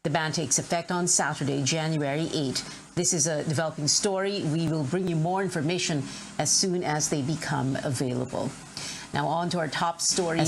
The ban takes effect on Saturday, January 8. This is a developing story. We will bring you more information as soon as they become available. Now on to our top story.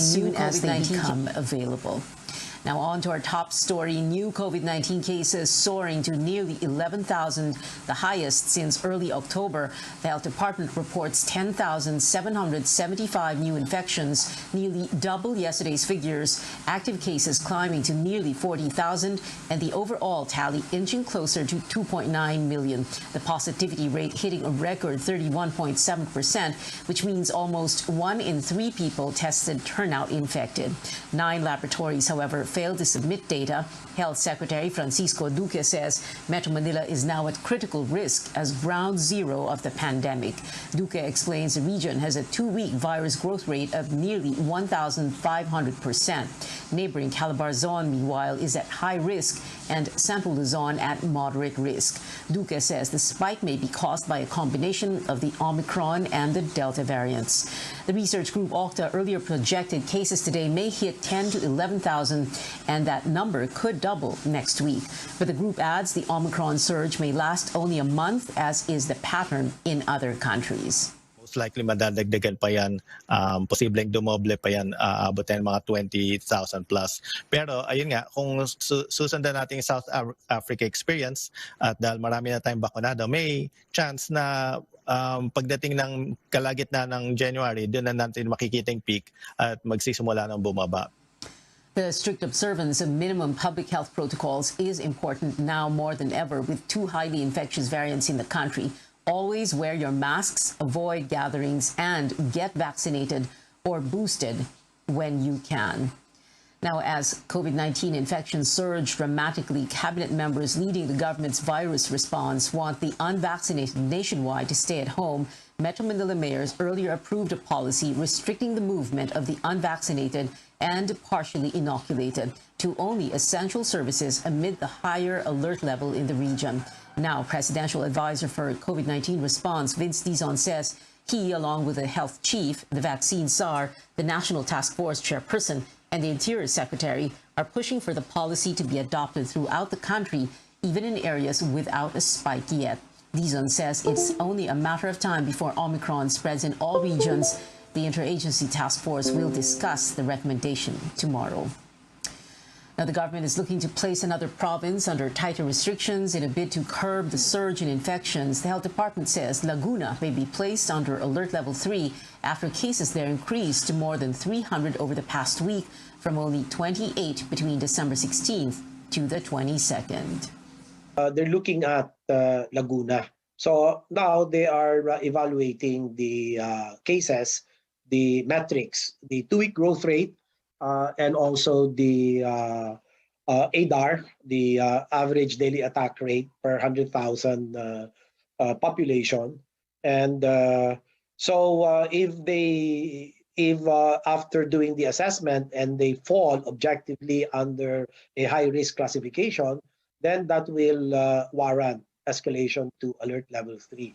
Now on to our top story. New COVID-19 cases soaring to nearly 11,000, the highest since early October. The Health Department reports 10,775 new infections, nearly double yesterday's figures. Active cases climbing to nearly 40,000, and the overall tally inching closer to 2.9 million. The positivity rate hitting a record 31.7%, which means almost 1 in 3 people tested turn out infected. 9 laboratories, however, failed to submit data. Health Secretary Francisco Duque says Metro Manila is now at critical risk as ground zero of the pandemic. Duque explains the region has a 2-week virus growth rate of nearly 1,500%. Neighboring Calabarzon, meanwhile, is at high risk and Central Luzon at moderate risk. Duque says the spike may be caused by a combination of the Omicron and the Delta variants. The research group Octa earlier projected cases today may hit 10 to 11,000, and that number could double next week. But the group adds the Omicron surge may last only a month, as is the pattern in other countries. Most likely madadagdagan pa yan, posibleng dumoble pa yan, abutin mga 20,000 plus. Pero ayun nga, kung susundan natin yung South Africa experience at dahil marami na tayong bakunado, may chance na pagdating ng kalagitnaan ng January, doon na natin makikita yung peak at magsisimula ng bumaba. The strict observance of minimum public health protocols is important now more than ever, with 2 highly infectious variants in the country. Always wear your masks, avoid gatherings, and get vaccinated or boosted when you can. Now, as COVID-19 infections surge dramatically, cabinet members leading the government's virus response want the unvaccinated nationwide to stay at home. Metro Manila mayors earlier approved a policy restricting the movement of the unvaccinated and partially inoculated to only essential services amid the higher alert level in the region. Now, Presidential Advisor for COVID-19 response, Vince Dizon, says he, along with the health chief, the vaccine czar, the National Task Force chairperson, and the Interior Secretary are pushing for the policy to be adopted throughout the country, even in areas without a spike yet. Dizon says it's only a matter of time before Omicron spreads in all regions. The Interagency Task Force will discuss the recommendation tomorrow. Now, the government is looking to place another province under tighter restrictions in a bid to curb the surge in infections. The Health Department says Laguna may be placed under Alert Level 3 after cases there increased to more than 300 over the past week, from only 28 between December 16th to the 22nd. They're looking at Laguna. So now they are evaluating the cases, the metrics, the 2-week growth rate, and also the ADAR, the average daily attack rate per 100,000 population. And so if after doing the assessment and they fall objectively under a high risk classification, then that will warrant escalation to Alert Level 3.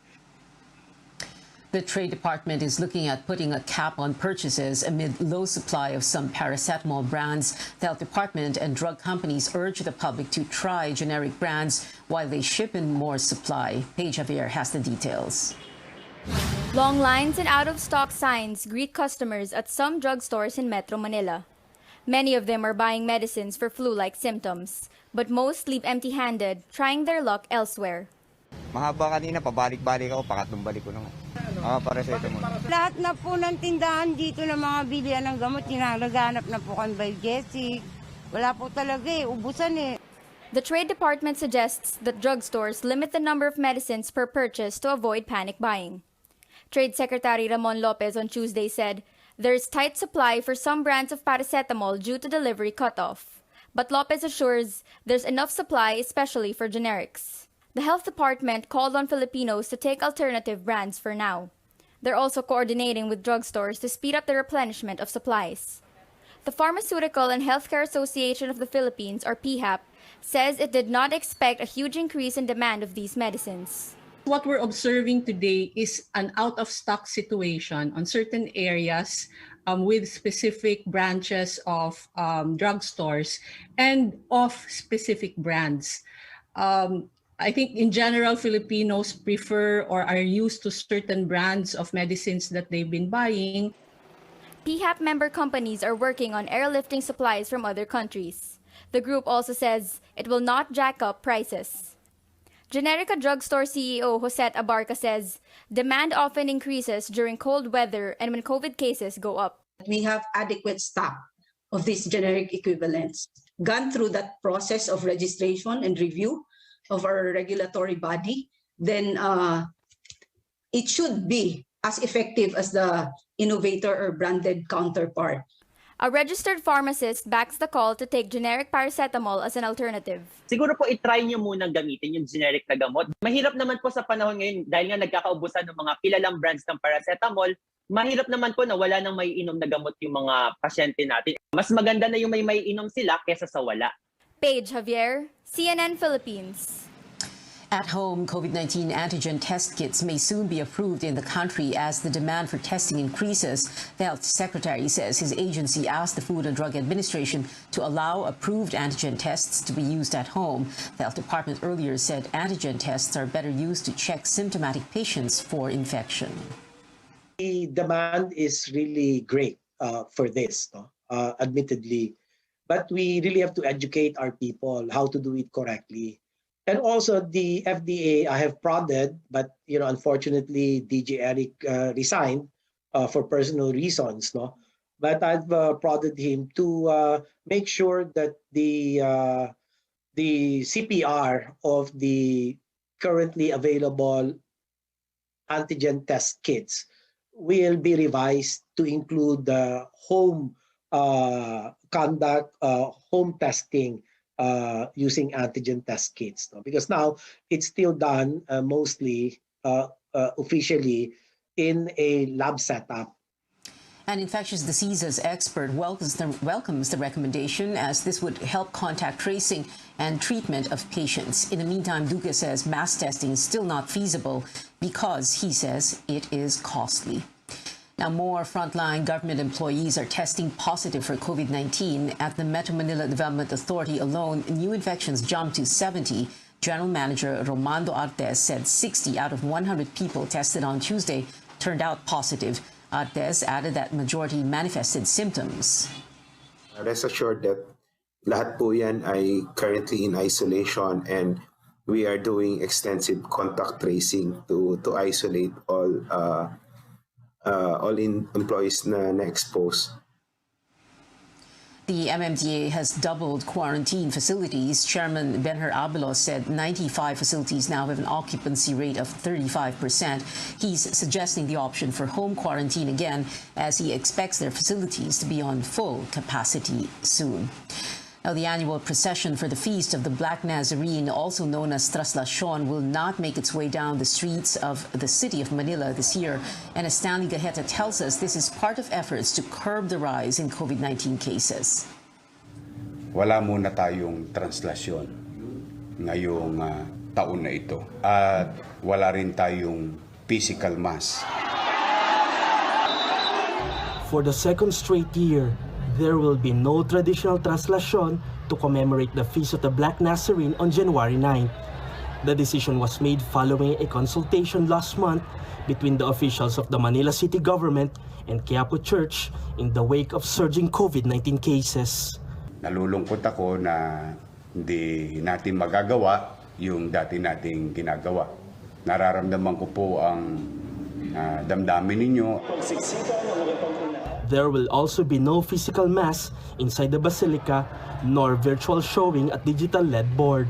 The Trade Department is looking at putting a cap on purchases amid low supply of some paracetamol brands. The Health Department and drug companies urge the public to try generic brands while they ship in more supply. Paige Javier has the details. Long lines and out-of-stock signs greet customers at some drugstores in Metro Manila. Many of them are buying medicines for flu-like symptoms, but most leave empty-handed, trying their luck elsewhere. Mahaba kanina, pabalik-balik ako, pangatlong balik ko na nga. Paracetamol. Lahat na po ng tindahan dito ng mga bilihan ng gamot, naghahanap na po kami by Jessic. Wala po talaga ubusan The Trade Department suggests that drugstores limit the number of medicines per purchase to avoid panic buying. Trade Secretary Ramon Lopez on Tuesday said there is tight supply for some brands of paracetamol due to delivery cutoff. But Lopez assures there's enough supply, especially for generics. The Health Department called on Filipinos to take alternative brands for now. They're also coordinating with drugstores to speed up the replenishment of supplies. The Pharmaceutical and Healthcare Association of the Philippines, or PHAP, says it did not expect a huge increase in demand of these medicines. What we're observing today is an out-of-stock situation on certain areas with specific branches of drugstores and of specific brands. I think in general, Filipinos prefer or are used to certain brands of medicines that they've been buying. PHAP member companies are working on airlifting supplies from other countries. The group also says it will not jack up prices. Generica Drugstore CEO Josette Abarca says demand often increases during cold weather and when COVID cases go up. We have adequate stock of these generic equivalents, gone through that process of registration and review of our regulatory body, then it should be as effective as the innovator or branded counterpart. A registered pharmacist backs the call to take generic paracetamol as an alternative. Siguro po itry nyo munang gamitin yung generic na gamot. Mahirap naman po sa panahon ngayon dahil nga nagkakaubusan ng mga kilalang brands ng paracetamol. Mahirap naman po na wala nang may inom na gamot yung mga pasyente natin. Mas maganda na yung may inom sila kesa sa wala. Paige Javier, CNN Philippines. At home, COVID-19 antigen test kits may soon be approved in the country as the demand for testing increases. The Health Secretary says his agency asked the Food and Drug Administration to allow approved antigen tests to be used at home. The Health Department earlier said antigen tests are better used to check symptomatic patients for infection. The demand is really great for this, admittedly. But we really have to educate our people how to do it correctly. And also the FDA, I have prodded, but unfortunately, DG Eric resigned for personal reasons. But I've prodded him to make sure that the CPR of the currently available antigen test kits will be revised to include the home conduct, home testing. Using antigen test kits, because now it's still done mostly officially in a lab setup. An infectious diseases expert welcomes the recommendation as this would help contact tracing and treatment of patients. In the meantime, Duque says mass testing is still not feasible because he says it is costly. Now, more frontline government employees are testing positive for COVID-19. At the Metro Manila Development Authority alone, new infections jumped to 70. General Manager Romando Artes said 60 out of 100 people tested on Tuesday turned out positive. Artes added that majority manifested symptoms. Rest assured that lahat po yan ay currently in isolation and we are doing extensive contact tracing to isolate all employees na exposed. The MMDA has doubled quarantine facilities. Chairman Benher Abelos said 95 facilities now have an occupancy rate of 35%. He's suggesting the option for home quarantine again as he expects their facilities to be on full capacity soon. Now, the annual procession for the Feast of the Black Nazarene, also known as Traslacion, will not make its way down the streets of the city of Manila this year. And as Stanley Gaheta tells us, this is part of efforts to curb the rise in COVID-19 cases. Wala muna tayong translasyon ngayong taon na ito. At wala rin tayong physical mass. For the second straight year, there will be no traditional translation to commemorate the Feast of the Black Nazarene on January 9th. The decision was made following a consultation last month between the officials of the Manila City Government and Quiapo Church in the wake of surging COVID-19 cases. Nalulungkot ako na hindi natin magagawa yung dati nating ginagawa. Nararamdaman ko po ang damdamin ninyo. There will also be no physical mass inside the basilica nor virtual showing at digital LED board.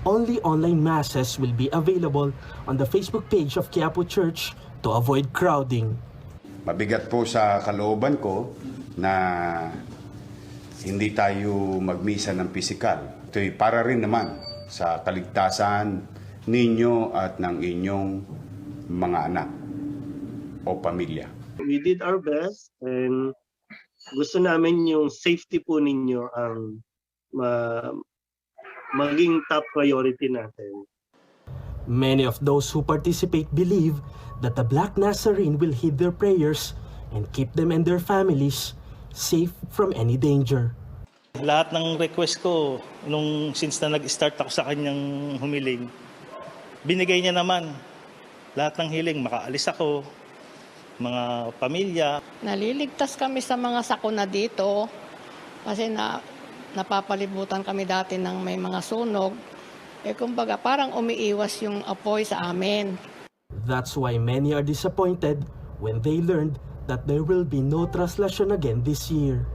Only online masses will be available on the Facebook page of Quiapo Church to avoid crowding. Mabigat po sa kalooban ko na hindi tayo magmisa ng pisikal. Ito'y para rin naman sa kaligtasan ninyo at ng inyong mga anak o pamilya. We did our best and gusto namin yung safety po ninyo ang maging top priority natin. Many of those who participate believe that the Black Nazarene will heed their prayers and keep them and their families safe from any danger. Lahat ng request ko, since na nag-start ako sa kanyang humiling, binigay niya naman. Lahat ng hiling, makaalis ako, mga pamilya. Naliligtas kami sa mga sakuna dito kasi napapalibutan kami dati ng may mga sunog. Kumbaga parang umiiwas yung apoy sa amin. That's why many are disappointed when they learned that there will be no traslasyon again this year.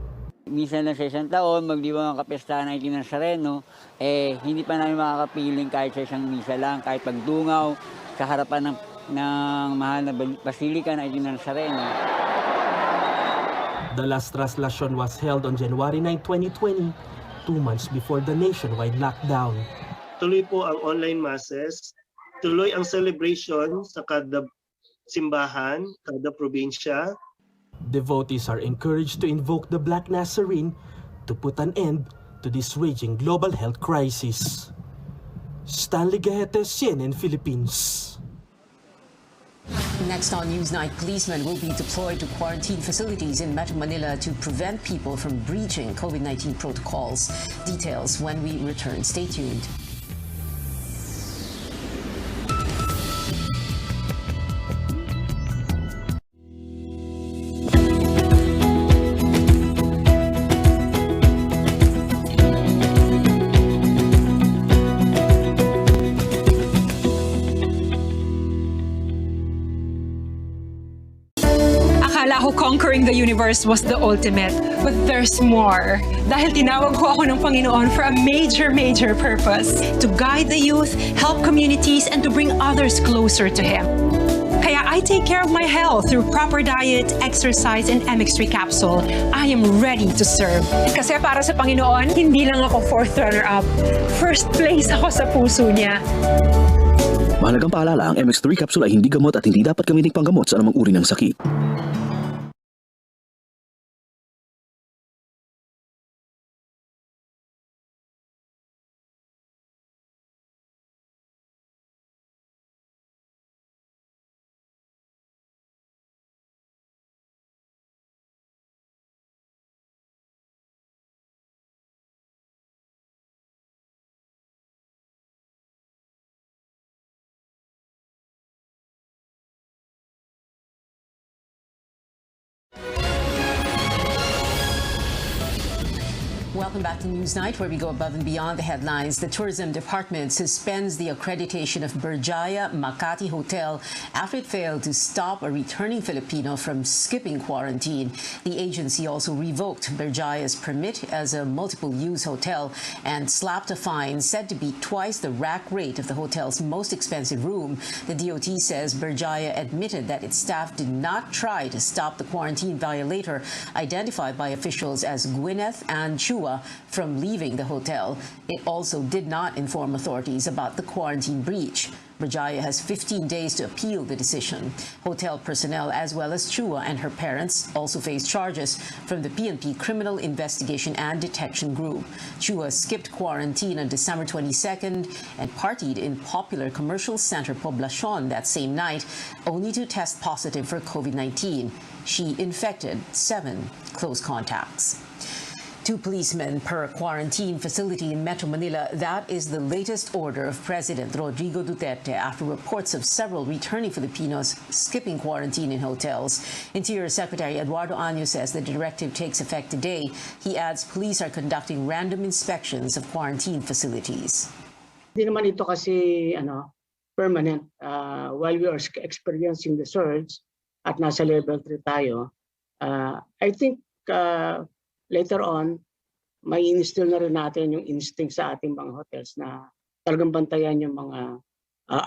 Minsan lang sa isang taon, magdiwang ang kapestahan ng Nazareno, hindi pa namin makakapiling kahit sa isang misa lang, kahit pagdungaw sa harapan ng mahal na basilika ng Nazareno. The last traslasyon was held on January 9, 2020, 2 months before the nationwide lockdown. Tuloy po ang online masses, tuloy ang celebration sa kada simbahan, kada probinsya. Devotees are encouraged to invoke the Black Nazarene to put an end to this raging global health crisis. Stanley Gahete, CNN Philippines. Next on Newsnight, policemen will be deployed to quarantine facilities in Metro Manila to prevent people from breaching COVID-19 protocols. Details when we return. Stay tuned. Akala ko conquering the universe was the ultimate, but there's more. Dahil tinawag ko ako ng Panginoon for a major purpose. To guide the youth, help communities, and to bring others closer to Him. Kaya I take care of my health through proper diet, exercise, and MX3 capsule. I am ready to serve. Kasi para sa Panginoon, hindi lang ako fourth runner-up. First place ako sa puso niya. Mahalagang paalala, ang MX3 capsule ay hindi gamot at hindi dapat gamiting panggamot sa anumang uri ng sakit. Welcome back to Newsnight, where we go above and beyond the headlines. The Tourism Department suspends the accreditation of Berjaya Makati Hotel after it failed to stop a returning Filipino from skipping quarantine. The agency also revoked Berjaya's permit as a multiple-use hotel and slapped a fine said to be twice the rack rate of the hotel's most expensive room. The DOT says Berjaya admitted that its staff did not try to stop the quarantine violator, identified by officials as Gwyneth and Chua, from leaving the hotel. It also did not inform authorities about the quarantine breach. Berjaya has 15 days to appeal the decision. Hotel personnel, as well as Chua and her parents, also face charges from the PNP Criminal Investigation and Detection Group. Chua skipped quarantine on December 22nd and partied in popular commercial center Poblacion that same night, only to test positive for COVID-19. She infected 7 close contacts. 2 policemen per quarantine facility in Metro Manila. That is the latest order of President Rodrigo Duterte after reports of several returning Filipinos skipping quarantine in hotels. Interior Secretary Eduardo Año says the directive takes effect today. He adds police are conducting random inspections of quarantine facilities. Hindi naman ito kasi permanent. While we are experiencing the surge at nasa level 3 tayo, I think later on, may instill na rin natin yung instinct sa ating mga hotels na talagang bantayan yung mga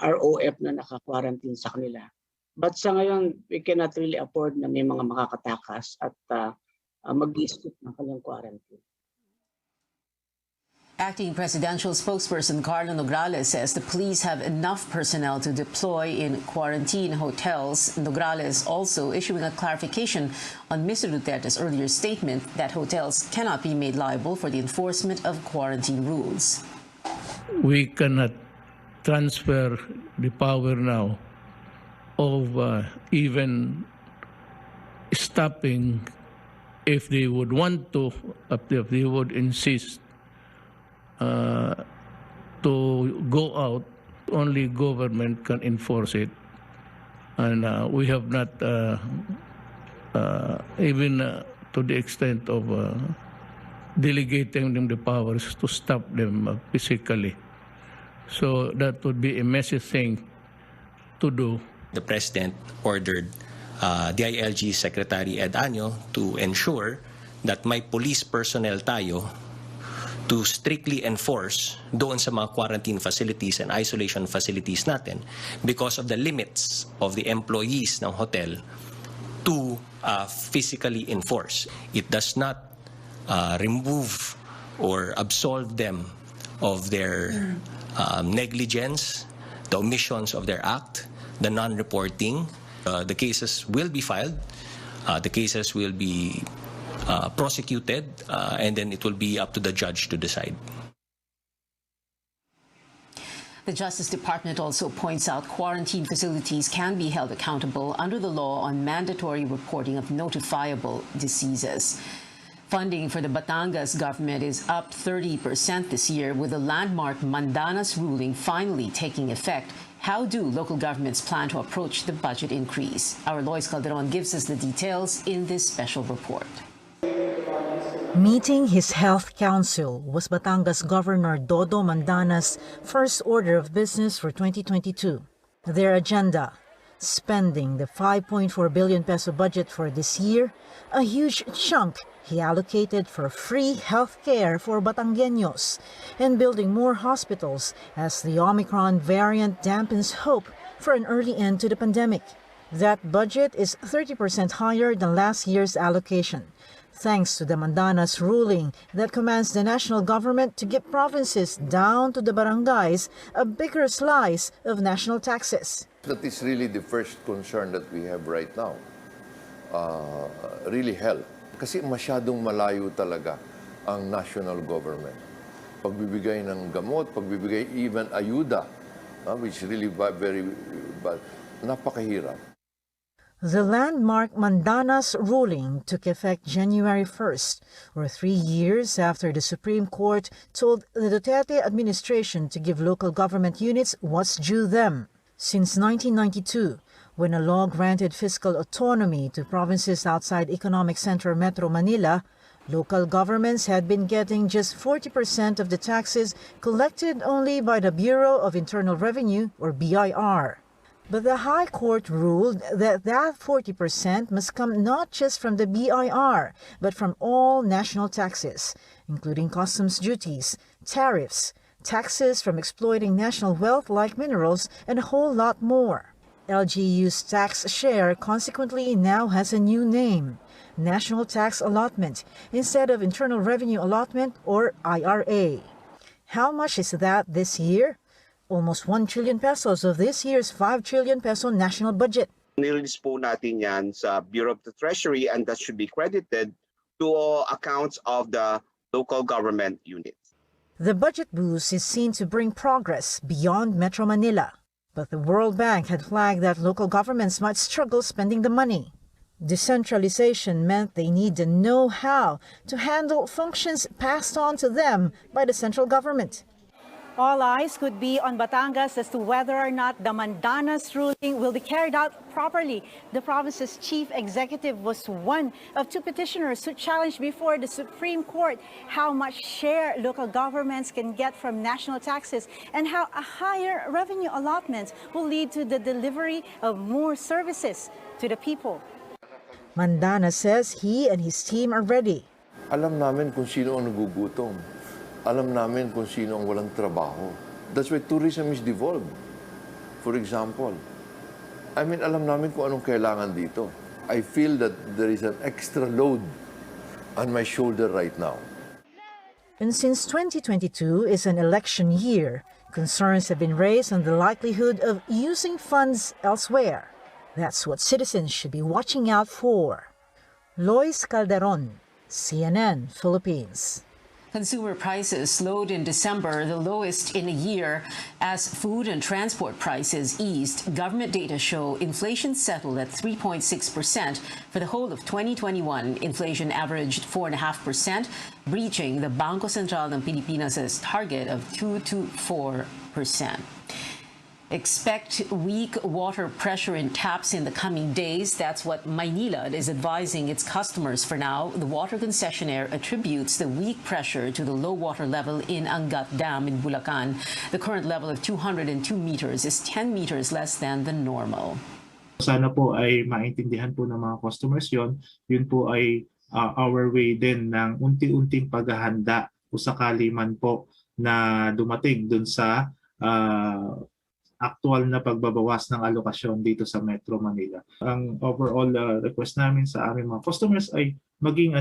ROF na naka-quarantine sa kanila. But sa ngayon, we cannot really afford na may mga makakatakas at mag-i-skip ng kanilang quarantine. Acting presidential spokesperson Carlo Nograles says the police have enough personnel to deploy in quarantine hotels. Nograles also issuing a clarification on Mr. Duterte's earlier statement that hotels cannot be made liable for the enforcement of quarantine rules. We cannot transfer the power now of even stopping if they would want to, if they would insist to go out. Only government can enforce it, and we have not even to the extent of delegating them the powers to stop them physically. So that would be a messy thing to do. The President ordered DILG Secretary Ed Año to ensure that may police personnel tayo to strictly enforce doon sa mga quarantine facilities and isolation facilities natin because of the limits of the employees ng hotel to physically enforce. It does not remove or absolve them of their negligence, the omissions of their act, the non-reporting. The cases will be filed, the cases will be prosecuted, and then it will be up to the judge to decide. The Justice Department also points out quarantine facilities can be held accountable under the law on mandatory reporting of notifiable diseases. Funding for the Batangas government is up 30% this year, with the landmark Mandanas ruling finally taking effect. How do local governments plan to approach the budget increase? Our Lois Calderon gives us the details in this special report. Meeting his health council was Batangas Governor Dodo Mandana's first order of business for 2022. Their agenda: spending the 5.4 billion peso budget for this year, a huge chunk he allocated for free health care for Batangueños, and building more hospitals as the Omicron variant dampens hope for an early end to the pandemic. That budget is 30% higher than last year's allocation, thanks to the Mandanas ruling that commands the national government to give provinces down to the barangays a bigger slice of national taxes. That is really the first concern that we have right now. Really health. Kasi masyadong malayo talaga ang national government. Pagbibigay ng gamot, pagbibigay even ayuda, which is really very bad, napakahirap. The landmark Mandanas ruling took effect January 1st, or 3 years after the Supreme Court told the Duterte administration to give local government units what's due them. Since 1992, when a law granted fiscal autonomy to provinces outside economic center Metro Manila, local governments had been getting just 40% of the taxes collected only by the Bureau of Internal Revenue, or BIR. But the High Court ruled that 40% must come not just from the BIR, but from all national taxes, including customs duties, tariffs, taxes from exploiting national wealth like minerals, and a whole lot more. LGU's tax share consequently now has a new name: National Tax Allotment, instead of Internal Revenue Allotment, or IRA. How much is that this year? Almost 1 trillion pesos of this year's 5 trillion peso national budget. Nililist po natin yan sa Bureau of the Treasury, and that should be credited to all accounts of the local government units. The budget boost is seen to bring progress beyond Metro Manila, but the World Bank had flagged that local governments might struggle spending the money. Decentralization meant they need the know-how to handle functions passed on to them by the central government. All eyes could be on Batangas as to whether or not the Mandanas ruling will be carried out properly. The province's chief executive was one of 2 petitioners who challenged before the Supreme Court how much share local governments can get from national taxes and how a higher revenue allotment will lead to the delivery of more services to the people. Mandana says he and his team are ready. Alam namin kung sino ang nagugutom. Alam namin kung sino ang walang trabaho. That's why tourism is devolved. For example, alam namin kung anong kailangan dito. I feel that there is an extra load on my shoulder right now. And since 2022 is an election year, concerns have been raised on the likelihood of using funds elsewhere. That's what citizens should be watching out for. Lois Calderon, CNN, Philippines. Consumer prices slowed in December, the lowest in a year, as food and transport prices eased. Government data show inflation settled at 3.6%. For the whole of 2021, inflation averaged 4.5%, breaching the Bangko Sentral ng Pilipinas' target of 2 to 4%. Expect weak water pressure in taps in the coming days. That's what Maynilad is advising its customers for now. The water concessionaire attributes the weak pressure to the low water level in Angat Dam in Bulacan. The current level of 202 meters is 10 meters less than the normal. Sana po ay maintindihan po ng mga customers yon. Yun po ay our way din ng unti-unting paghahanda o sakali man po na dumating dun sa actual na pagbabawas ng alokasyon dito sa Metro Manila. Ang overall request namin sa aming mga customers ay maging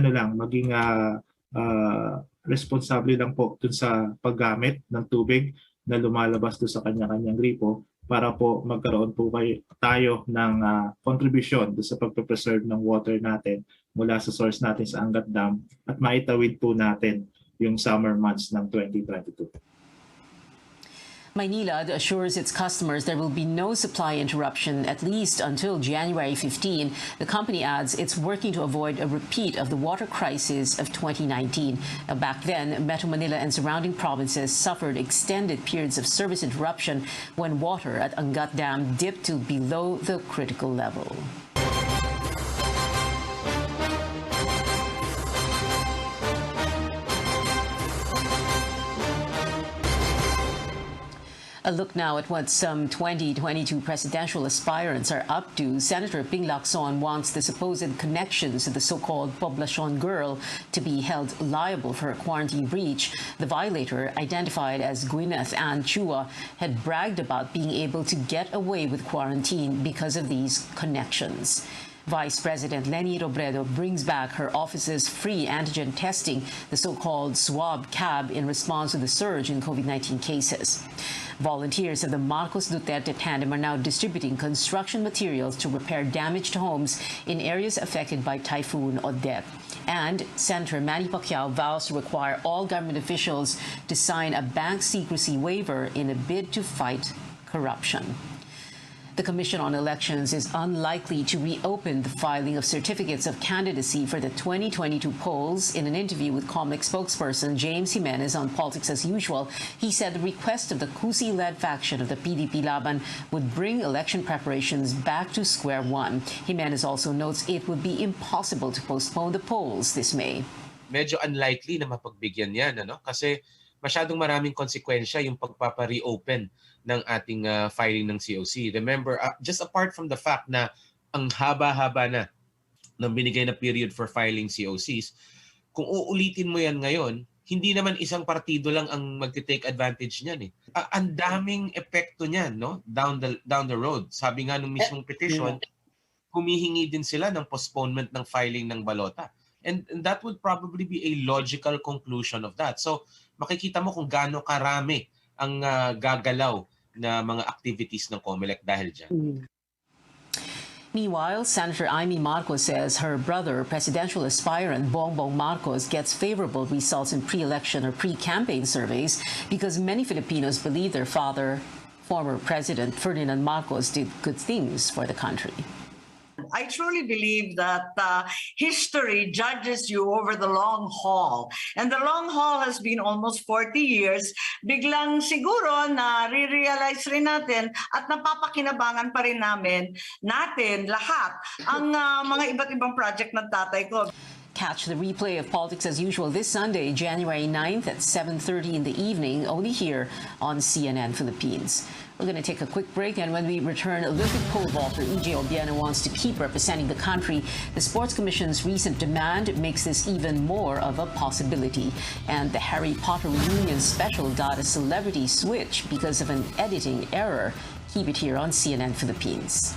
responsable lang po dun sa paggamit ng tubig na lumalabas doon sa kanya-kanyang gripo para po magkaroon po tayo ng contribution doon sa pagpe-preserve ng water natin mula sa source natin sa Angat Dam at maitawid po natin yung summer months ng 2022. Maynilad assures its customers there will be no supply interruption at least until January 15. The company adds it's working to avoid a repeat of the water crisis of 2019. Back then, Metro Manila and surrounding provinces suffered extended periods of service interruption when water at Angat Dam dipped to below the critical level. A look now at what some 2022 presidential aspirants are up to. Senator Ping Lacson wants the supposed connections to the so-called Poblacion girl to be held liable for a quarantine breach. The violator, identified as Gwyneth Ann Chua, had bragged about being able to get away with quarantine because of these connections. Vice President Leni Robredo brings back her office's free antigen testing, the so-called swab cab, in response to the surge in COVID-19 cases. Volunteers of the Marcos Duterte tandem are now distributing construction materials to repair damaged homes in areas affected by Typhoon Odette. And Senator Manny Pacquiao vows to require all government officials to sign a bank secrecy waiver in a bid to fight corruption. The Commission on Elections is unlikely to reopen the filing of certificates of candidacy for the 2022 polls. In an interview with COMELEC spokesperson James Jimenez on Politics as Usual, he said the request of the Cusi-led faction of the PDP Laban would bring election preparations back to square one. Jimenez also notes it would be impossible to postpone the polls this May. Medyo unlikely na mapagbigyan yan, kasi masyadong maraming konsekwensya yung pagpapa-reopen ng ating filing ng COC. Remember, just apart from the fact na ang haba-haba na ng binigay na period for filing COCs, kung uulitin mo yan ngayon, hindi naman isang partido lang ang magte-take advantage niyan eh. Ang daming epekto niyan, down the road. Sabi nga nung mismong petition, humihingi din sila ng postponement ng filing ng balota. And that would probably be a logical conclusion of that. So makikita mo kung gaano karami ang gagalaw na mga activities ng COMELEC dahil dyan. Meanwhile, Senator Amy Marcos says her brother, presidential aspirant Bongbong Marcos, gets favorable results in pre-election or pre-campaign surveys because many Filipinos believe their father, former President Ferdinand Marcos, did good things for the country. I truly believe that history judges you over the long haul. And the long haul has been almost 40 years. Biglang siguro na re-realize rin natin at napapakinabangan pa rin natin lahat ang mga iba't ibang project ng tatay ko. Catch the replay of Politics as Usual this Sunday, January 9th at 7:30 in the evening, only here on CNN Philippines. We're going to take a quick break, and when we return, Olympic pole vaulter E.J. Obieno wants to keep representing the country. The Sports Commission's recent demand makes this even more of a possibility. And the Harry Potter reunion special got a celebrity switch because of an editing error. Keep it here on CNN Philippines.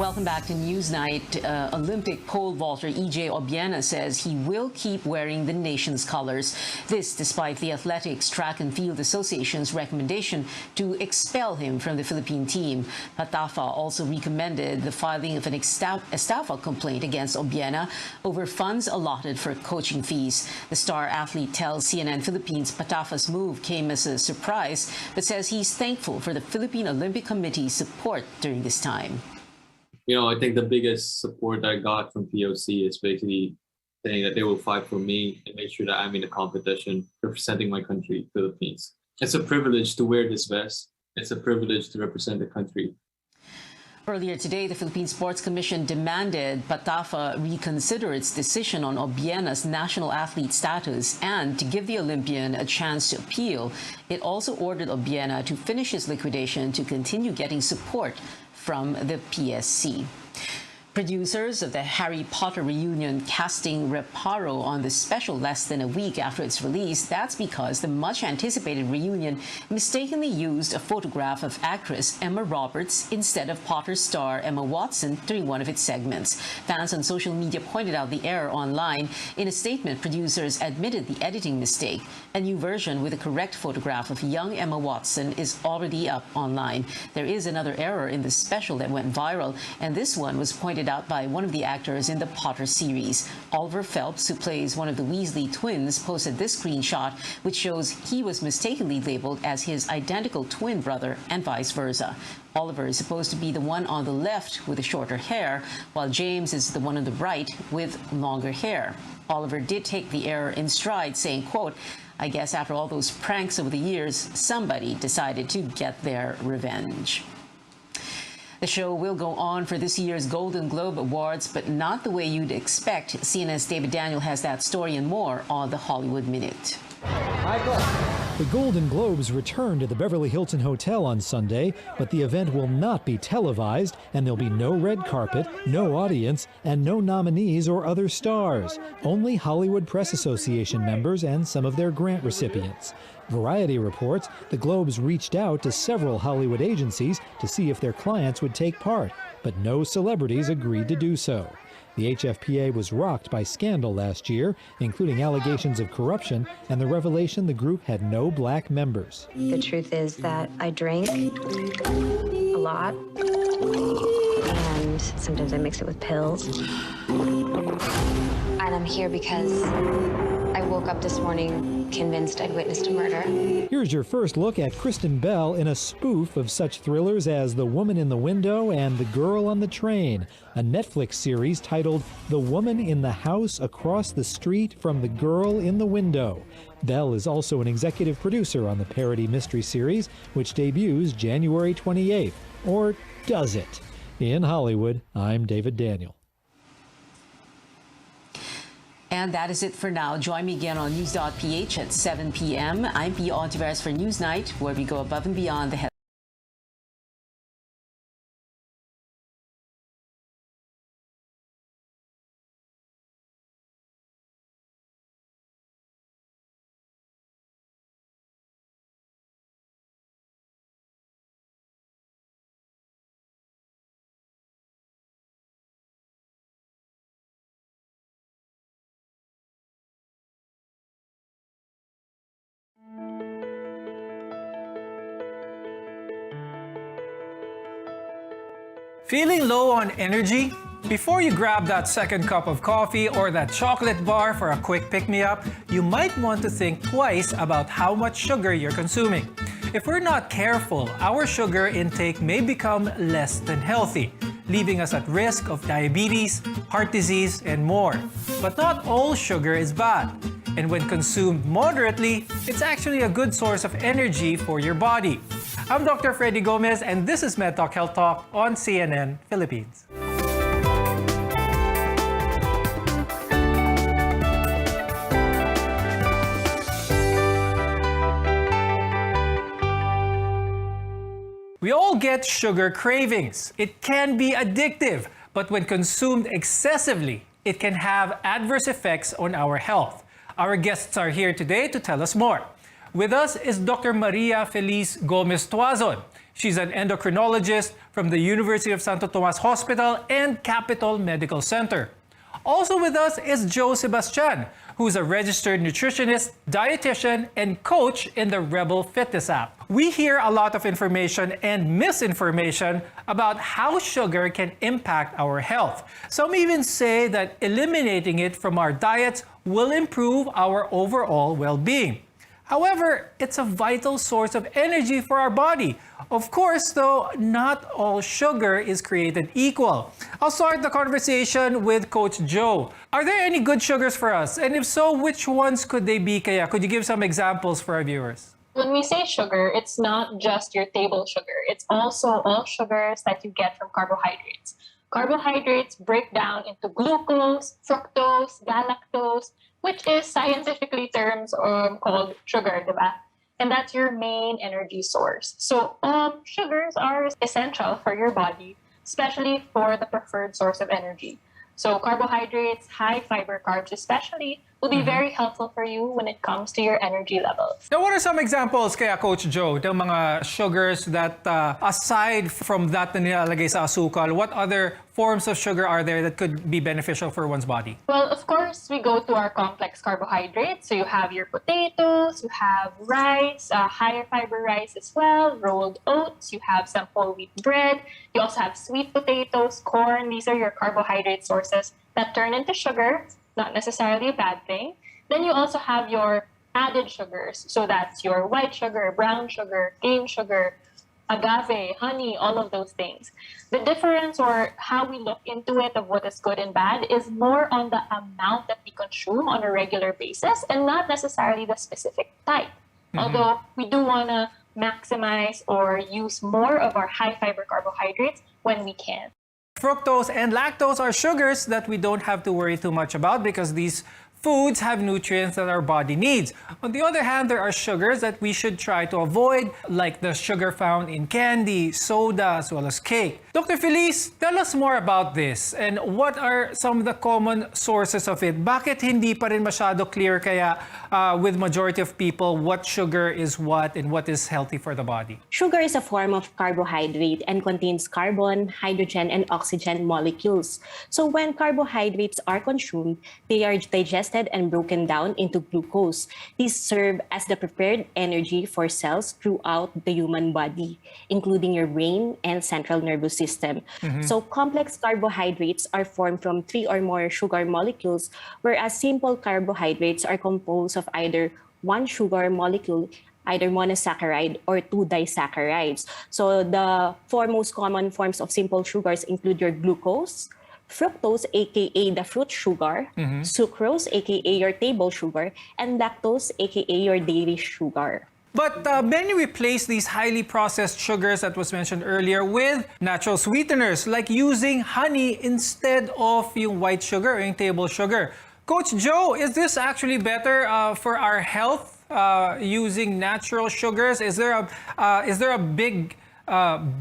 Welcome back to Newsnight. Olympic pole vaulter E.J. Obiena says he will keep wearing the nation's colors. This despite the Athletics Track and Field Association's recommendation to expel him from the Philippine team. Patafa also recommended the filing of an estafa complaint against Obiena over funds allotted for coaching fees. The star athlete tells CNN Philippines Patafa's move came as a surprise, but says he's thankful for the Philippine Olympic Committee's support during this time. You know, I think the biggest support I got from POC is basically saying that they will fight for me and make sure that I'm in a competition representing my country, Philippines. It's a privilege to wear this vest. It's a privilege to represent the country. Earlier today, the Philippine Sports Commission demanded Patafa reconsider its decision on Obiena's national athlete status and to give the Olympian a chance to appeal. It also ordered Obiena to finish his liquidation to continue getting support from the PSC. Producers of the Harry Potter reunion casting Reparo on the special less than a week after its release. That's because the much-anticipated reunion mistakenly used a photograph of actress Emma Roberts instead of Potter star Emma Watson during one of its segments. Fans on social media pointed out the error online. In a statement, producers admitted the editing mistake. A new version with a correct photograph of young Emma Watson is already up online. There is another error in the special that went viral, and this one was pointed out by one of the actors in the Potter series. Oliver Phelps, who plays one of the Weasley twins, posted this screenshot, which shows he was mistakenly labeled as his identical twin brother and vice versa. Oliver is supposed to be the one on the left with the shorter hair, while James is the one on the right with longer hair. Oliver did take the error in stride, saying, quote, "I guess after all those pranks over the years, somebody decided to get their revenge." The show will go on for this year's Golden Globe Awards, but not the way you'd expect. CNN's David Daniel has that story and more on the Hollywood Minute. The Golden Globes return to the Beverly Hilton Hotel on Sunday, but the event will not be televised, and there'll be no red carpet, no audience, and no nominees or other stars. Only Hollywood Press Association members and some of their grant recipients. Variety reports the Globes reached out to several Hollywood agencies to see if their clients would take part, but no celebrities agreed to do so. The HFPA was rocked by scandal last year, including allegations of corruption and the revelation the group had no black members. The truth is that I drink a lot, and sometimes I mix it with pills. And I'm here because I woke up this morning convinced I'd witnessed a murder. Here's your first look at Kristen Bell in a spoof of such thrillers as The Woman in the Window and The Girl on the Train, a Netflix series titled The Woman in the House Across the Street from the Girl in the Window. Bell is also an executive producer on the parody mystery series, which debuts January 28th. Or does it? In Hollywood, I'm David Daniel. And that is it for now. Join me again on News.ph at 7 p.m. I'm Pia Ontiveros for Newsnight, where we go above and beyond the headlines. Feeling low on energy? Before you grab that second cup of coffee or that chocolate bar for a quick pick-me-up, you might want to think twice about how much sugar you're consuming. If we're not careful, our sugar intake may become less than healthy, leaving us at risk of diabetes, heart disease, and more. But not all sugar is bad. And when consumed moderately, it's actually a good source of energy for your body. I'm Dr. Freddy Gomez, and this is MedTalk Health Talk on CNN Philippines. We all get sugar cravings. It can be addictive, but when consumed excessively, it can have adverse effects on our health. Our guests are here today to tell us more. With us is Dr. Maria Feliz Gomez Tuazon. She's an endocrinologist from the University of Santo Tomas Hospital and Capital Medical Center. Also with us is Joe Sebastian, who's a registered nutritionist, dietitian, and coach in the Rebel Fitness app. We hear a lot of information and misinformation about how sugar can impact our health. Some even say that eliminating it from our diets will improve our overall well-being. However, it's a vital source of energy for our body. Of course, though, not all sugar is created equal. I'll start the conversation with Coach Joe. Are there any good sugars for us? And if so, which ones could they be, Kaya? Could you give some examples for our viewers? When we say sugar, it's not just your table sugar. It's also all sugars that you get from carbohydrates. Carbohydrates break down into glucose, fructose, galactose, which is scientifically terms called sugar, diba? And that's your main energy source. So sugars are essential for your body, especially for the preferred source of energy. So carbohydrates, high fiber carbs especially, will be very helpful for you when it comes to your energy levels. Now, what are some examples, kaya Coach Joe, ng mga sugars that aside from that na nilalagay sa asukal, what other forms of sugar are there that could be beneficial for one's body? Well, of course, we go to our complex carbohydrates. So you have your potatoes, you have rice, higher fiber rice as well, rolled oats, you have some whole wheat bread, you also have sweet potatoes, corn. These are your carbohydrate sources that turn into sugar, not necessarily a bad thing. Then you also have your added sugars. So that's your white sugar, brown sugar, cane sugar, agave, honey, all of those things. The difference or how we look into it of what is good and bad is more on the amount that we consume on a regular basis and not necessarily the specific type. Although we do want to maximize or use more of our high fiber carbohydrates when we can. Fructose and lactose are sugars that we don't have to worry too much about because these foods have nutrients that our body needs. On the other hand, there are sugars that we should try to avoid, like the sugar found in candy, soda, as well as cake. Dr. Feliz, tell us more about this and what are some of the common sources of it? Bakit hindi pa rin masyado clear kaya with majority of people what sugar is what and what is healthy for the body? Sugar is a form of carbohydrate and contains carbon, hydrogen, and oxygen molecules. So when carbohydrates are consumed, they are digested and broken down into glucose. These serve as the prepared energy for cells throughout the human body, including your brain and central nervous system. So complex carbohydrates are formed from 3 or more sugar molecules, whereas simple carbohydrates are composed of either one sugar molecule, either monosaccharide or 2 disaccharides. So the 4 most common forms of simple sugars include your glucose, fructose, aka the fruit sugar, sucrose, aka your table sugar, and lactose, aka your dairy sugar. But many replace these highly processed sugars that was mentioned earlier with natural sweeteners, like using honey instead of yung white sugar or yung table sugar. Coach Joe, is this actually better for our health using natural sugars? Is there a big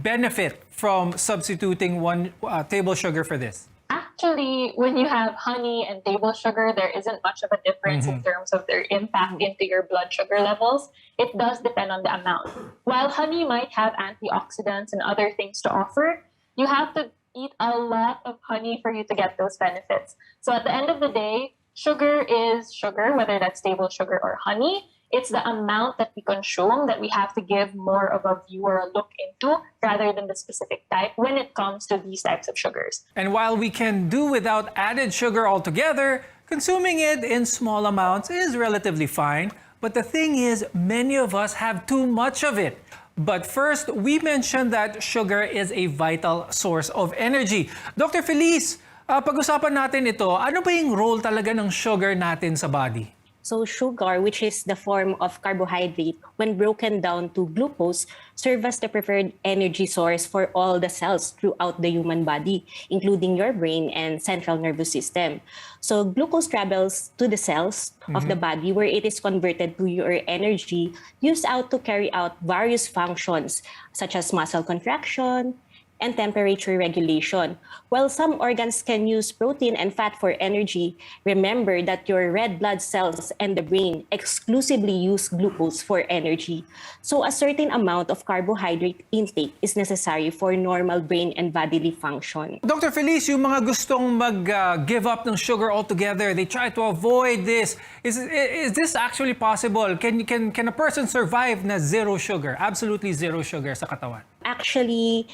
benefit from substituting one table sugar for this? Actually, when you have honey and table sugar, there isn't much of a difference in terms of their impact into your blood sugar levels. It does depend on the amount. While honey might have antioxidants and other things to offer, you have to eat a lot of honey for you to get those benefits. So at the end of the day, sugar is sugar, whether that's table sugar or honey. It's the amount that we consume that we have to give more of a view or a look into rather than the specific type when it comes to these types of sugars. And while we can do without added sugar altogether, consuming it in small amounts is relatively fine. But the thing is, many of us have too much of it. But first, we mentioned that sugar is a vital source of energy. Dr. Feliz, pag-usapan natin ito, ano ba yung role talaga ng sugar natin sa body? So sugar, which is the form of carbohydrate, when broken down to glucose, serve as the preferred energy source for all the cells throughout the human body, including your brain and central nervous system. So glucose travels to the cells of the body where it is converted to your energy used out to carry out various functions such as muscle contraction, and temperature regulation. While some organs can use protein and fat for energy, remember that your red blood cells and the brain exclusively use glucose for energy. So a certain amount of carbohydrate intake is necessary for normal brain and bodily function. Dr. Feliz, yung mga gustong mag-give up ng sugar altogether, they try to avoid this. Is this actually possible? Can a person survive na zero sugar, absolutely zero sugar sa katawan? Actually,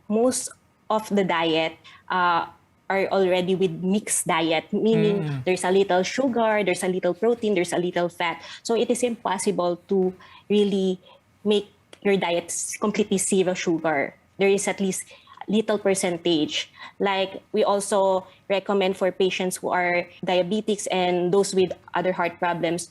most of the diet are already with mixed diet, meaning there's a little sugar, there's a little protein, there's a little fat. So it is impossible to really make your diet completely zero sugar. There is at least little percentage. Like we also recommend for patients who are diabetics and those with other heart problems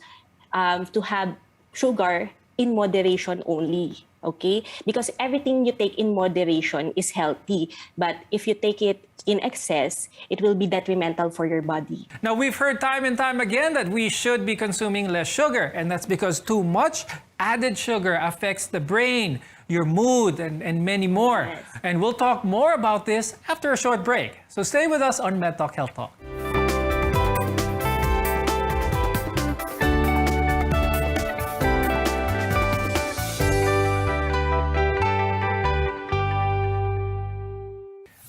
to have sugar in moderation only. Okay? Because everything you take in moderation is healthy. But if you take it in excess, it will be detrimental for your body. Now, we've heard time and time again that we should be consuming less sugar, and that's because too much added sugar affects the brain, your mood, and many more. Yes. And we'll talk more about this after a short break. So stay with us on MedTalk Health Talk.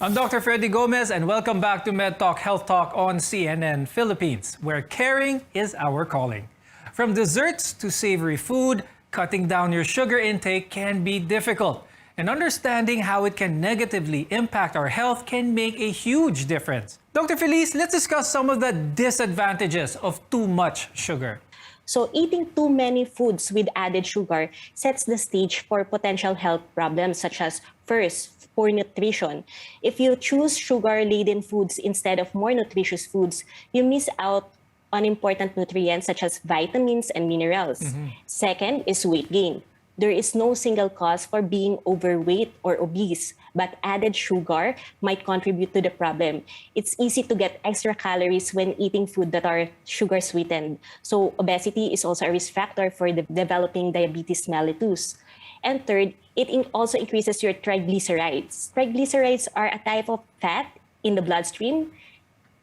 I'm Dr. Freddy Gomez, and welcome back to MedTalk Health Talk on CNN Philippines, where caring is our calling. From desserts to savory food, cutting down your sugar intake can be difficult, and understanding how it can negatively impact our health can make a huge difference. Dr. Feliz, let's discuss some of the disadvantages of too much sugar. So eating too many foods with added sugar sets the stage for potential health problems such as, first, poor nutrition. If you choose sugar-laden foods instead of more nutritious foods, you miss out on important nutrients such as vitamins and minerals. Second is weight gain. There is no single cause for being overweight or obese, but added sugar might contribute to the problem. It's easy to get extra calories when eating food that are sugar sweetened. So obesity is also a risk factor for developing diabetes mellitus. And third, it also increases your triglycerides. Triglycerides are a type of fat in the bloodstream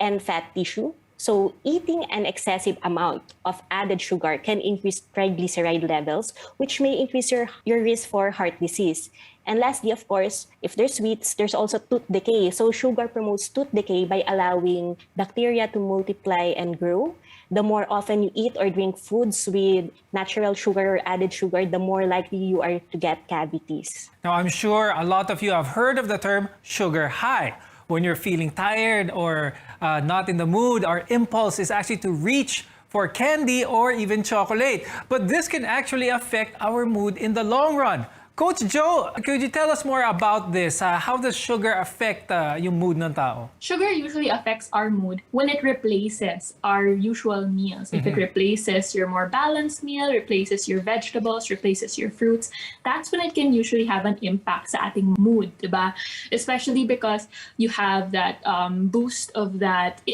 and fat tissue. So eating an excessive amount of added sugar can increase triglyceride levels, which may increase your risk for heart disease. And lastly, of course, if there's sweets, there's also tooth decay. So sugar promotes tooth decay by allowing bacteria to multiply and grow. The more often you eat or drink foods with natural sugar or added sugar, the more likely you are to get cavities. Now, I'm sure a lot of you have heard of the term sugar high. When you're feeling tired or not in the mood, our impulse is actually to reach for candy or even chocolate. But this can actually affect our mood in the long run. Coach Joe, could you tell us more about this? How does sugar affect yung mood ng tao? Sugar usually affects our mood when it replaces our usual meals. If it replaces your more balanced meal, replaces your vegetables, replaces your fruits, that's when it can usually have an impact sa ating mood, diba? Especially because you have that boost of that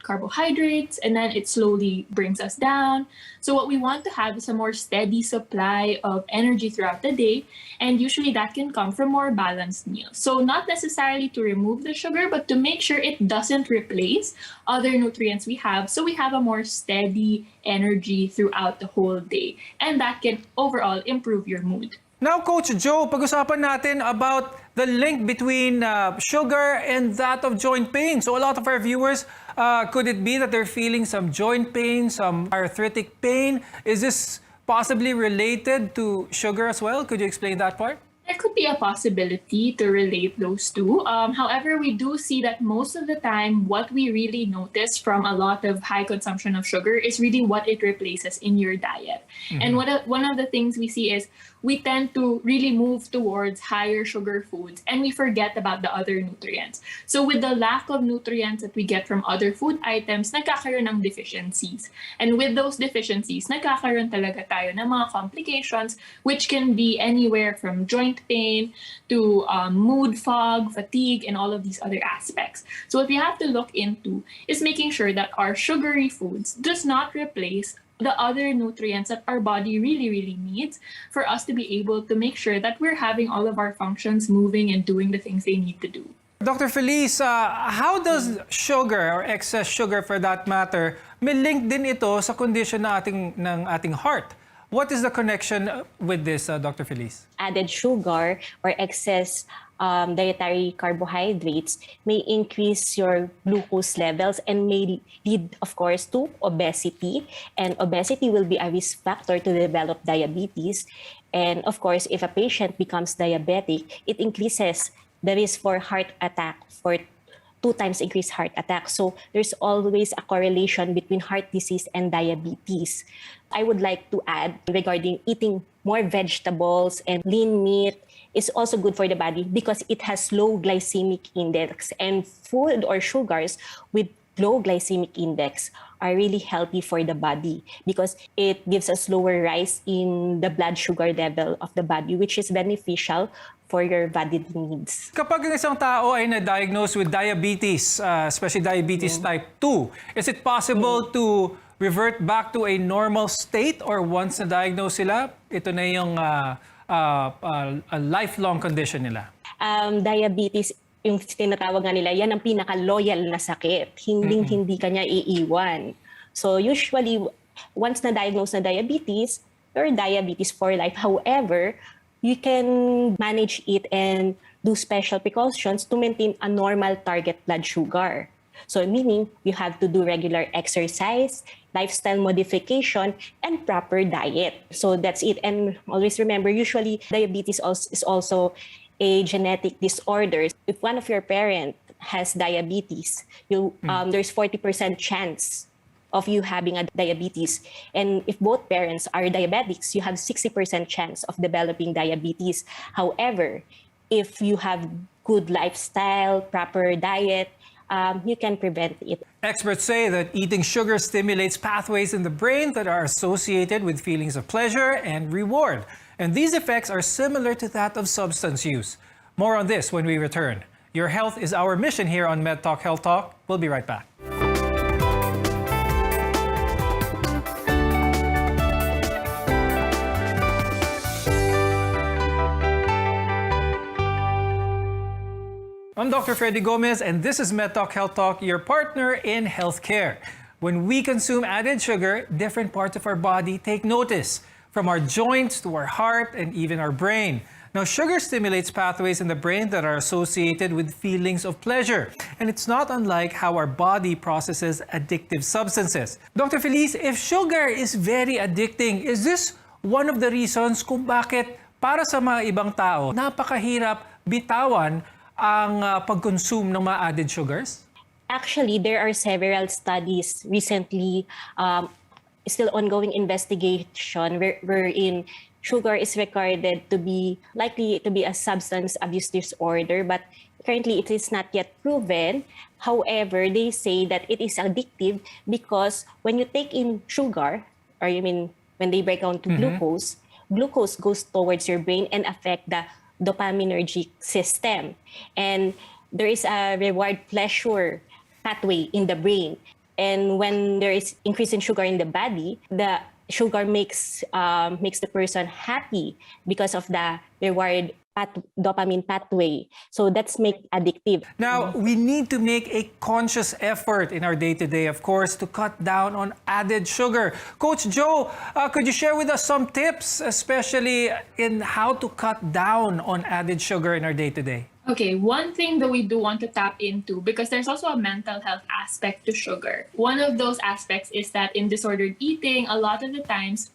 carbohydrates, and then it slowly brings us down. So what we want to have is a more steady supply of energy throughout the day. And usually that can come from more balanced meals. So not necessarily to remove the sugar, but to make sure it doesn't replace other nutrients we have. So we have a more steady energy throughout the whole day. And that can overall improve your mood. Now, Coach Joe, pag-usapan natin about the link between sugar and that of joint pain. So a lot of our viewers, could it be that they're feeling some joint pain, some arthritic pain? Is this possibly related to sugar as well? Could you explain that part? There could be a possibility to relate those two. However, we do see that most of the time, what we really notice from a lot of high consumption of sugar is really what it replaces in your diet. And one of the things we see is we tend to really move towards higher sugar foods and we forget about the other nutrients. So with the lack of nutrients that we get from other food items, nagkakaroon ng deficiencies. And with those deficiencies, nagkakaroon talaga tayo ng mga complications, which can be anywhere from joint pain to mood fog, fatigue, and all of these other aspects. So what we have to look into is making sure that our sugary foods does not replace the other nutrients that our body really needs for us to be able to make sure that we're having all of our functions moving and doing the things they need to do. Dr. Feliz, how does sugar or excess sugar for that matter, may link din ito sa condition ng ating heart? What is the connection with this, Dr. Feliz? Added sugar or excess dietary carbohydrates may increase your glucose levels and may lead, of course, to obesity. And obesity will be a risk factor to develop diabetes. And of course, if a patient becomes diabetic, it increases the risk for heart attack, for 2 times increased heart attack. So there's always a correlation between heart disease and diabetes. I would like to add regarding eating more vegetables and lean meat is also good for the body because it has low glycemic index, and food or sugars with low glycemic index are really healthy for the body because it gives us lower rise in the blood sugar level of the body, which is beneficial for your body needs. Kapag ang isang tao ay na-diagnose with diabetes, especially diabetes type 2, is it possible to revert back to a normal state, or once na-diagnose sila, ito na yung a lifelong condition nila? Diabetes, yung tinatawag nga nila, yan ang pinaka-loyal na sakit. Hindi ka niya iiwan. So usually, once na-diagnose na diabetes, you're diabetes for life. However, you can manage it and do special precautions to maintain a normal target blood sugar. So meaning you have to do regular exercise, lifestyle modification, and proper diet. So that's it. And always remember, usually diabetes is also a genetic disorder. If one of your parents has diabetes, there's 40% chance of you having a diabetes. And if both parents are diabetics, you have 60% chance of developing diabetes. However, if you have good lifestyle, proper diet, you can prevent it. Experts say that eating sugar stimulates pathways in the brain that are associated with feelings of pleasure and reward. And these effects are similar to that of substance use. More on this when we return. Your health is our mission here on MedTalk Health Talk. We'll be right back. I'm Dr. Freddy Gomez, and this is MedTalk Health Talk, your partner in healthcare. When we consume added sugar, different parts of our body take notice, from our joints to our heart and even our brain. Now, sugar stimulates pathways in the brain that are associated with feelings of pleasure, and it's not unlike how our body processes addictive substances. Dr. Feliz, if sugar is very addicting, is this one of the reasons kung bakit para sa mga ibang tao napakahirap bitawan ang pag-consume ng mga added sugars? Actually, there are several studies recently, still ongoing investigation wherein sugar is recorded to be likely to be a substance abuse disorder, but currently it is not yet proven. However, they say that it is addictive because when you take in sugar, or you mean when they break down to glucose, glucose goes towards your brain and affect the dopaminergic system. And there is a reward pleasure pathway in the brain. And when there is increase in sugar in the body, the sugar makes the person happy because of the reward dopamine pathway. So that's make addictive. Now, we need to make a conscious effort in our day-to-day, of course, to cut down on added sugar. Coach Joe, could you share with us some tips, especially in how to cut down on added sugar in our day-to-day? Okay, one thing that we do want to tap into, because there's also a mental health aspect to sugar. One of those aspects is that in disordered eating, a lot of the times,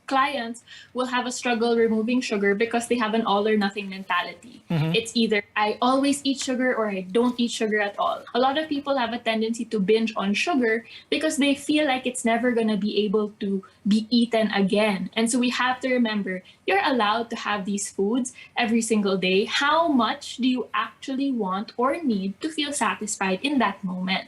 clients will have a struggle removing sugar because they have an all or nothing mentality. It's either I always eat sugar or I don't eat sugar at all. A lot of people have a tendency to binge on sugar because they feel like it's never going to be able to be eaten again. And so we have to remember, you're allowed to have these foods every single day. How much do you actually want or need to feel satisfied in that moment?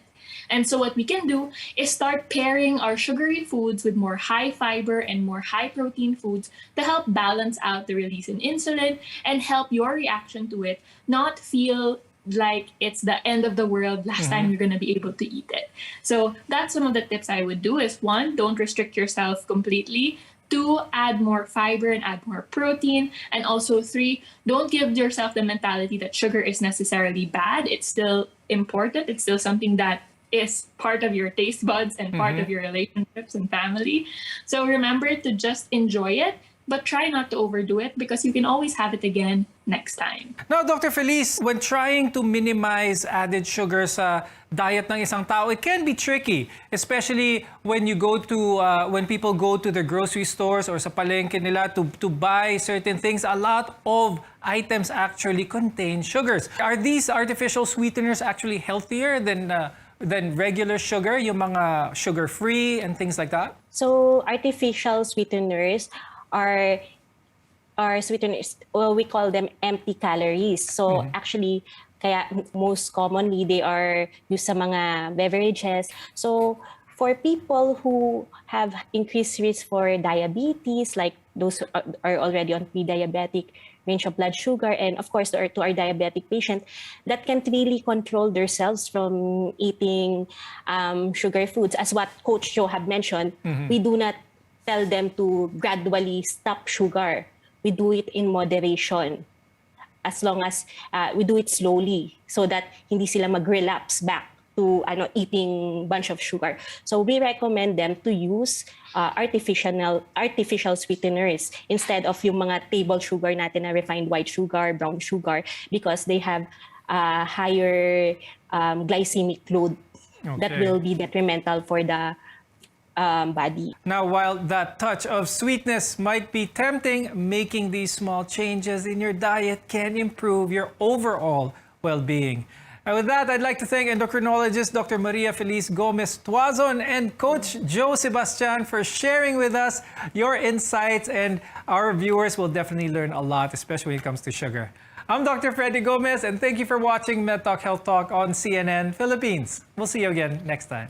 And so what we can do is start pairing our sugary foods with more high fiber and more high protein foods to help balance out the release in insulin and help your reaction to it not feel like it's the end of the world, last time you're going to be able to eat it. So that's some of the tips I would do is 1, don't restrict yourself completely. 2, add more fiber and add more protein. And also 3, don't give yourself the mentality that sugar is necessarily bad. It's still important. It's still something that is part of your taste buds and part of your relationships and family. So remember to just enjoy it, but try not to overdo it because you can always have it again next time. Now, Dr. Feliz, when trying to minimize added sugar sa diet ng isang tao, it can be tricky, especially when you go to when people go to the grocery stores or sa palengke nila to buy certain things. A lot of items actually contain sugars. Are these artificial sweeteners actually healthier than regular sugar, yung mga sugar-free and things like that? So artificial sweeteners are sweeteners, well, we call them empty calories. So actually, kaya most commonly they are used sa mga beverages. So for people who have increased risk for diabetes, like those who are already on pre-diabetic range of blood sugar, and of course to our diabetic patient that can't really control themselves from eating sugar foods, as what Coach Joe have mentioned, we do not tell them to gradually stop sugar. We do it in moderation, as long as we do it slowly so that hindi sila mag-relapse back to eating bunch of sugar. So we recommend them to use artificial sweeteners instead of yung mga table sugar natin na refined white sugar, brown sugar, because they have higher glycemic load that will be detrimental for the body. Now, while that touch of sweetness might be tempting, making these small changes in your diet can improve your overall well-being. And with that, I'd like to thank endocrinologist Dr. Maria Feliz Gomez Tuazon and Coach Joe Sebastian for sharing with us your insights, and our viewers will definitely learn a lot, especially when it comes to sugar. I'm Dr. Freddy Gomez, and thank you for watching MedTalk Health Talk on CNN Philippines. We'll see you again next time.